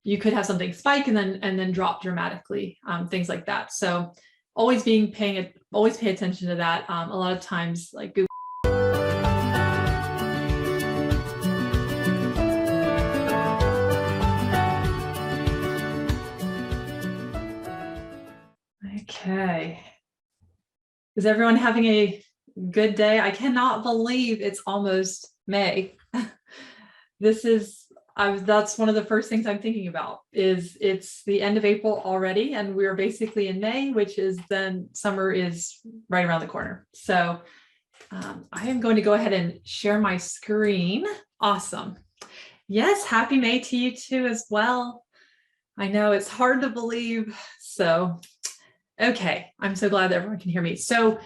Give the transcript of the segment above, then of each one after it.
you could have something spike and then drop dramatically, things like that. So always always pay attention to that. A lot of times, like Google. Okay. Is everyone having a good day? I cannot believe it's almost May. That's one of the first things I'm thinking about is it's the end of April already, and we're basically in May, which is then summer is right around the corner. So I am going to go ahead and share my screen. Awesome. Yes, happy May to you too as well. I know it's hard to believe. So, okay, I'm so glad that everyone can hear me. So,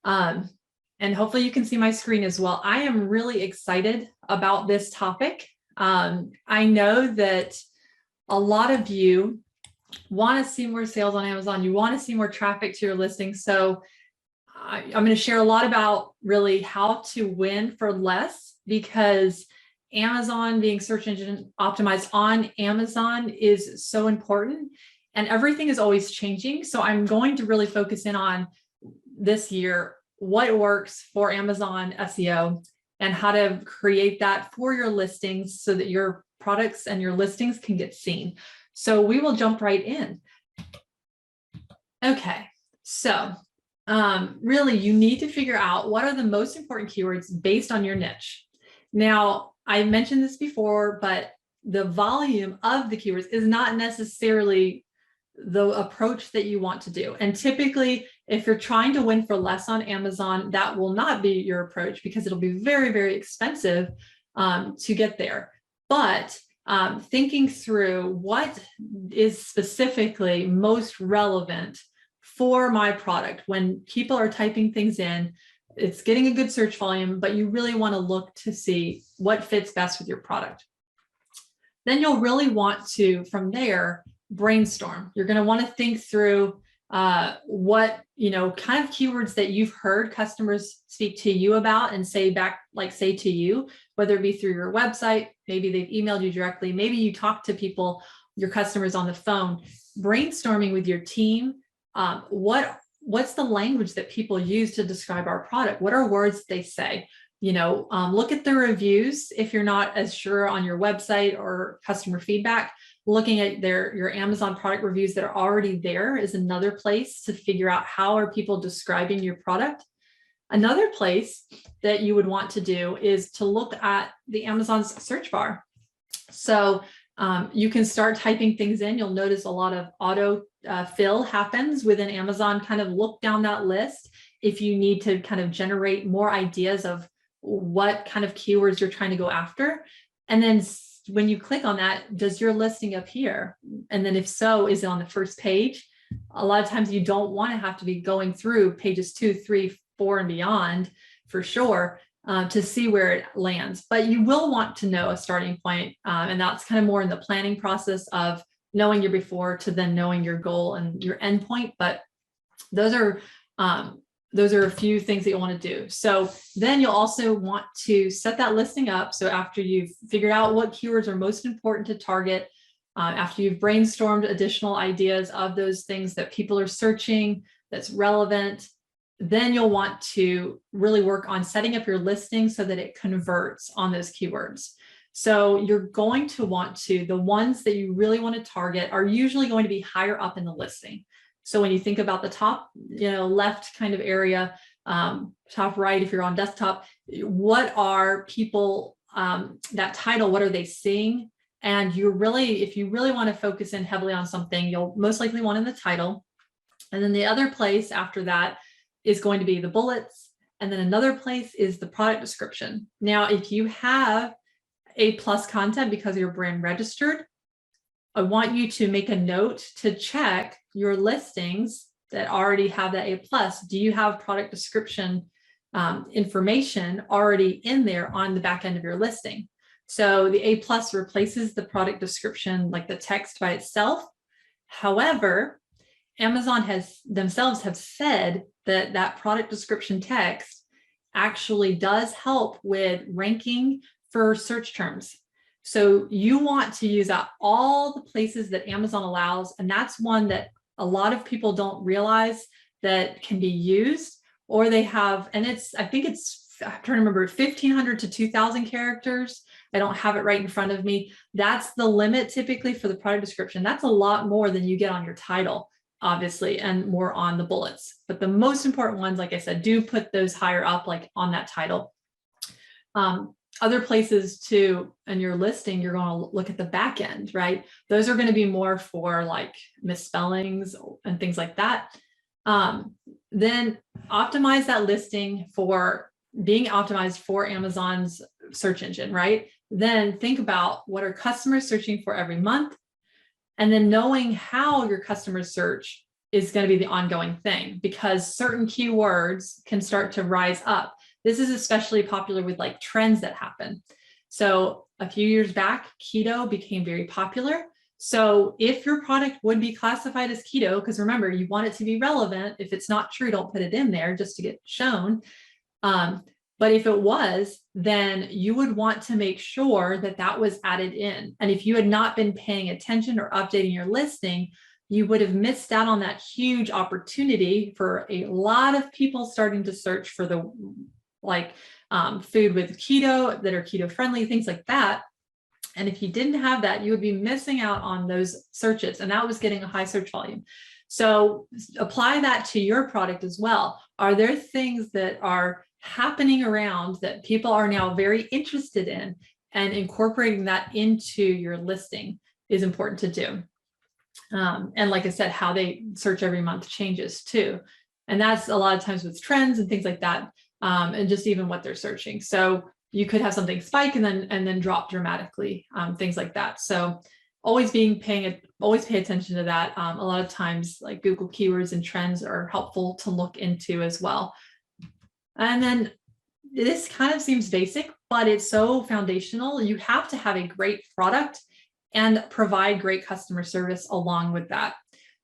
and hopefully you can see my screen as well. I am really excited about this topic. I know that a lot of you want to see more sales on Amazon. You want to see more traffic to your listing. So I'm going to share a lot about really how to win for less, because Amazon, being search engine optimized on Amazon, is so important, and everything is always changing. So I'm going to really focus in on this year, what works for Amazon SEO and how to create that for your listings so that your products and your listings can get seen. So we will jump right in. Okay, so really you need to figure out what are the most important keywords based on your niche. Now, I mentioned this before, but the volume of the keywords is not necessarily the approach that you want to do. And typically, if you're trying to win for less on Amazon, that will not be your approach, because it'll be very, very expensive to get there. But thinking through what is specifically most relevant for my product, when people are typing things in, it's getting a good search volume, but you really want to look to see what fits best with your product. Then you'll really want to, from there, brainstorm. You're going to want to think through what, kind of keywords that you've heard customers speak to you about and say to you, whether it be through your website, maybe they've emailed you directly, maybe you talk to people, your customers on the phone, brainstorming with your team. What's the language that people use to describe our product? What are words they say? Look at the reviews. If you're not as sure on your website or customer feedback, looking at your Amazon product reviews that are already there is another place to figure out how are people describing your product. Another place that you would want to do is to look at the Amazon's search bar. So you can start typing things in. You'll notice a lot of auto fill happens within Amazon. Kind of look down that list if you need to kind of generate more ideas of what kind of keywords you're trying to go after. And then when you click on that, does your listing appear? And then if so, is it on the first page? A lot of times you don't want to have to be going through pages 2, 3, 4, and beyond for sure to see where it lands. But you will want to know a starting point, and that's kind of more in the planning process of knowing your before to then knowing your goal and your end point. But those are a few things that you'll want to do. So then you'll also want to set that listing up. So after you've figured out what keywords are most important to target, after you've brainstormed additional ideas of those things that people are searching that's relevant, then you'll want to really work on setting up your listing so that it converts on those keywords. So you're going to want to, the ones that you really want to target are usually going to be higher up in the listing. So when you think about the top, left kind of area, top right, if you're on desktop, what are people, that title, what are they seeing? And if you really want to focus in heavily on something, you'll most likely want in the title. And then the other place after that is going to be the bullets. And then another place is the product description. Now, if you have A+ content because you're brand registered, I want you to make a note to check your listings that already have that A+. Do you have product description information already in there on the back end of your listing? So the A+ replaces the product description, like the text by itself. However, Amazon themselves have said that product description text actually does help with ranking for search terms. So you want to use up all the places that Amazon allows. And that's one that a lot of people don't realize that can be used, or they have, and I think I'm trying to remember, 1,500 to 2,000 characters. I don't have it right in front of me. That's the limit typically for the product description. That's a lot more than you get on your title, obviously, and more on the bullets. But the most important ones, like I said, do put those higher up, like on that title. Other places too, in your listing, you're going to look at the back end, right? Those are going to be more for like misspellings and things like that. Then optimize that listing for being optimized for Amazon's search engine, right? Then think about what are customers searching for every month, and then knowing how your customers search is going to be the ongoing thing, because certain keywords can start to rise up. This is especially popular with like trends that happen. So a few years back, keto became very popular. So if your product would be classified as keto, because remember, you want it to be relevant. If it's not true, don't put it in there just to get shown. But if it was, then you would want to make sure that that was added in. And if you had not been paying attention or updating your listing, you would have missed out on that huge opportunity for a lot of people starting to search for the food with keto that are keto friendly, things like that. And if you didn't have that, you would be missing out on those searches, and that was getting a high search volume. So apply that to your product as well. Are there things that are happening around that people are now very interested in, and incorporating that into your listing is important to do. And like I said, how they search every month changes too. And that's a lot of times with trends and things like that, and just even what they're searching. So you could have something spike and then drop dramatically, things like that. So always pay attention to that. A lot of times like Google keywords and trends are helpful to look into as well. And then this kind of seems basic, but it's so foundational. You have to have a great product and provide great customer service along with that.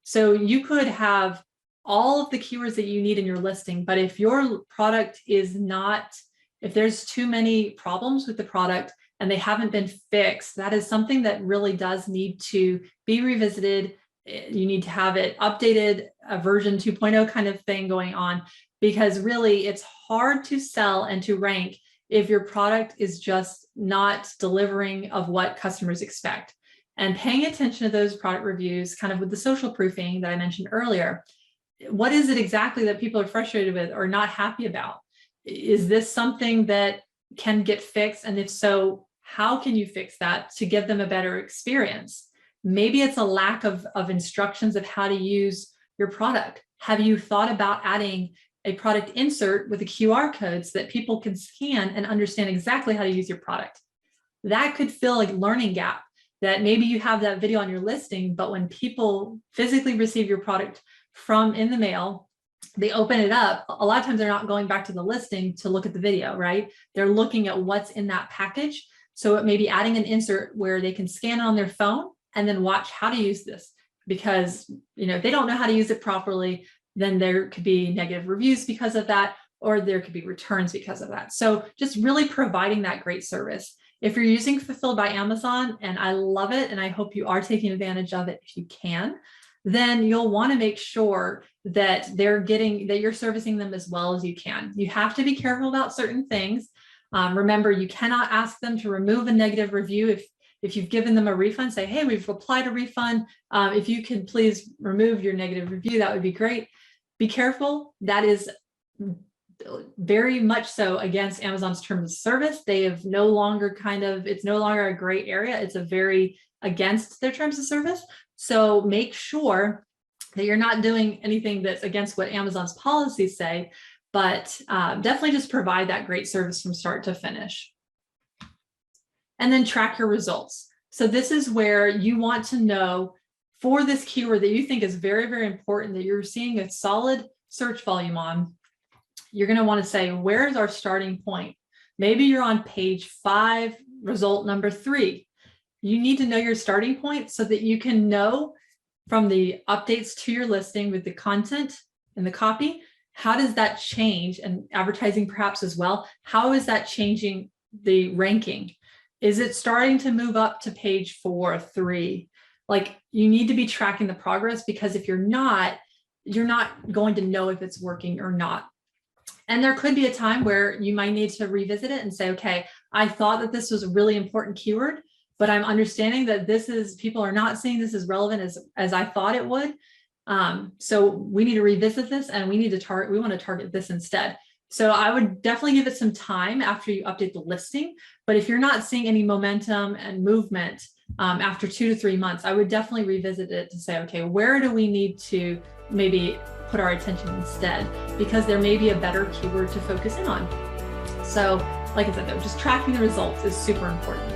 So you could have all of the keywords that you need in your listing, but if your product is not, if there's too many problems with the product and they haven't been fixed, that is something that really does need to be revisited. You need to have it updated, a version 2.0 kind of thing going on, because really it's hard to sell and to rank if your product is just not delivering of what customers expect. And paying attention to those product reviews, kind of with the social proofing that I mentioned earlier. What is it exactly that people are frustrated with or not happy about? Is this something that can get fixed? And if so, how can you fix that to give them a better experience? Maybe it's a lack of instructions of how to use your product. Have you thought about adding a product insert with a QR code so that people can scan and understand exactly how to use your product? That could fill a learning gap, that maybe you have that video on your listing, but when people physically receive your product from in the mail, they open it up. A lot of times they're not going back to the listing to look at the video, right? They're looking at what's in that package. So it may be adding an insert where they can scan it on their phone and then watch how to use this, because if they don't know how to use it properly, then there could be negative reviews because of that, or there could be returns because of that. So just really providing that great service. If you're using Fulfilled by Amazon, and I love it, and I hope you are taking advantage of it if you can, then you'll want to make sure that you're servicing them as well as you can. You have to be careful about certain things. Remember, you cannot ask them to remove a negative review. If you've given them a refund, say, hey, we've applied a refund. If you can please remove your negative review, that would be great. Be careful. That is very much so against Amazon's terms of service. They have it's no longer a gray area. It's against their terms of service. So make sure that you're not doing anything that's against what Amazon's policies say, but definitely just provide that great service from start to finish. And then track your results. So this is where you want to know, for this keyword that you think is very, very important, that you're seeing a solid search volume on, you're going to want to say, where's our starting point? Maybe you're on page 5, result number 3. You need to know your starting point so that you can know from the updates to your listing with the content and the copy, how does that change, and advertising perhaps as well, how is that changing the ranking? Is it starting to move up to page 4, 3? Like, you need to be tracking the progress, because if you're not going to know if it's working or not. And there could be a time where you might need to revisit it and say, okay, I thought that this was a really important keyword, but I'm understanding that people are not seeing this as relevant as I thought it would. So we need to revisit this, and we want to target this instead. So I would definitely give it some time after you update the listing. But if you're not seeing any momentum and movement after 2 to 3 months, I would definitely revisit it to say, okay, where do we need to maybe put our attention instead? Because there may be a better keyword to focus in on. So like I said, though, just tracking the results is super important.